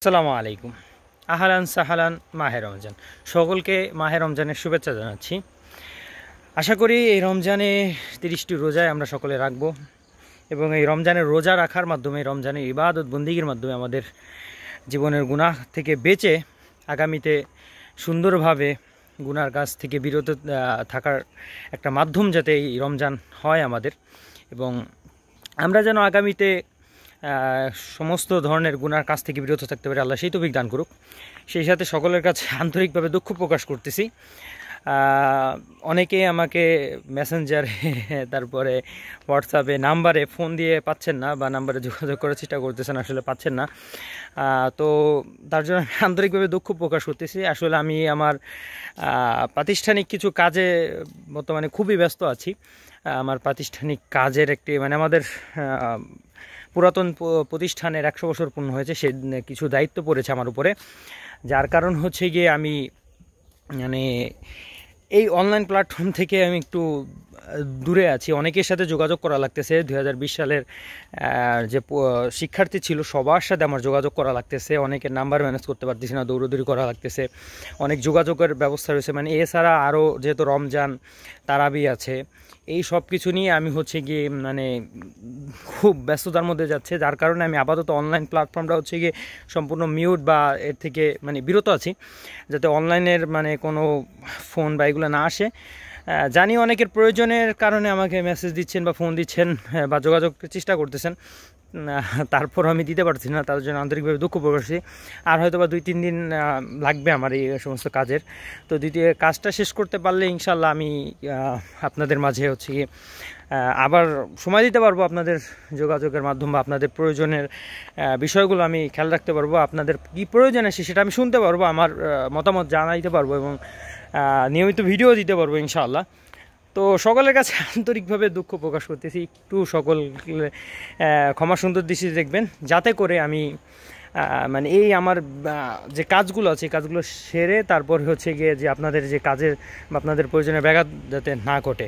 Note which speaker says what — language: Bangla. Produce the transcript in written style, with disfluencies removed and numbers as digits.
Speaker 1: আসসালামু আলাইকুম। আহলান সাহালান মাহে রমজান। সকলকে মাহে রমজানের শুভেচ্ছা জানাচ্ছি। আশা করি এই রমজানে 30টি রোজায় আমরা সকলে রাখবো এবং এই রমজানের রোজা রাখার মাধ্যমে, রমজানের ইবাদত বন্দিগির মাধ্যমে আমাদের জীবনের গুনাহ থেকে বেঁচে আগামীতে সুন্দরভাবে গুনার কাছ থেকে বিরত থাকার একটা মাধ্যম যাতে এই রমজান হয় আমাদের, এবং আমরা যেন আগামীতে সমস্ত ধরনের গুনার কাছ থেকে বিরত থাকতে পারে। আল্লাহ সেই তৌফিক দান করুক। সেই সাথে সকলের কাছে আন্তরিকভাবে দুঃখ প্রকাশ করতেছি। অনেকেই আমাকে মেসেঞ্জারে, তারপরে হোয়াটসঅ্যাপে, নাম্বারে ফোন দিয়ে পাচ্ছেন না, বা নাম্বারে যোগাযোগ করার চেষ্টা করতেছেন, আসলে পাচ্ছেন না। তো তার জন্য আমি আন্তরিকভাবে দুঃখ প্রকাশ করতেছি। আসলে আমি আমার প্রাতিষ্ঠানিক কিছু কাজে বর্তমানে খুবই ব্যস্ত আছি। আমার প্রাতিষ্ঠানিক কাজের একটি আমাদের পুরাতন প্রতিষ্ঠানের 100 বছর পূর্ণ হয়েছে, সে কিছু দায়িত্ব পড়েছে আমার উপরে, যার কারণ হচ্ছে গিয়ে আমি এই অনলাইন প্ল্যাটফর্ম থেকে আমি একটু দূরে আছি। অনেকের সাথে যোগাযোগ করা লাগতেছে। 2020 সালের যে শিক্ষার্থী ছিল সবার সাথে আমার যোগাযোগ করা লাগতেছে। অনেকের নাম্বার ম্যানেজ করতে পারতেছি না, দৌড়দৌড়ি করা লাগতেছে। অনেক যোগাযোগের ব্যবস্থা রয়েছে, এছাড়া আরও যেহেতু রমজান, তারাবি আছে, এই সব কিছু নিয়ে আমি হচ্ছে গিয়ে খুব ব্যস্ততার মধ্যে যাচ্ছে, যার কারণে আমি আপাতত অনলাইন প্ল্যাটফর্মটা হচ্ছে গিয়ে সম্পূর্ণ মিউট বা এর থেকে বিরত আছি, যাতে অনলাইনের কোনো ফোন বা এগুলো না আসে। জানি অনেকের প্রয়োজনের কারণে আমাকে মেসেজ দিচ্ছেন বা ফোন দিচ্ছেন বা যোগাযোগের চেষ্টা করতেছেন, তারপর আমি দিতে পারছি না, তার জন্য আন্তরিকভাবে দুঃখ প্রকাশ করছি। আর হয়তো বা 2-3 দিন লাগবে আমার এই সমস্ত কাজের। তো দ্বিতীয় কাজটা শেষ করতে পারলে ইনশাল্লাহ আমি আপনাদের মাঝে হচ্ছে গিয়ে আবার সময় দিতে পারবো। আপনাদের যোগাযোগের মাধ্যম বা আপনাদের প্রয়োজনের বিষয়গুলো আমি খেয়াল রাখতে পারবো। আপনাদের কী প্রয়োজন আছে সেটা আমি শুনতে পারবো, আমার মতামত জানাইতে পারবো এবং নিয়মিত ভিডিও দিতে পারবো ইনশাআল্লাহ। তো সকলের কাছে আন্তরিকভাবে দুঃখ প্রকাশ করতেছি। একটু সকল ক্ষমা সুন্দর দৃষ্টিতে দেখবেন, যাতে করে আমি এই আমার যে কাজগুলো আছে, কাজগুলো সেরে তারপর হচ্ছে গিয়ে যে আপনাদের যে কাজের বা আপনাদের প্রয়োজনের ব্যাঘাত যাতে না ঘটে।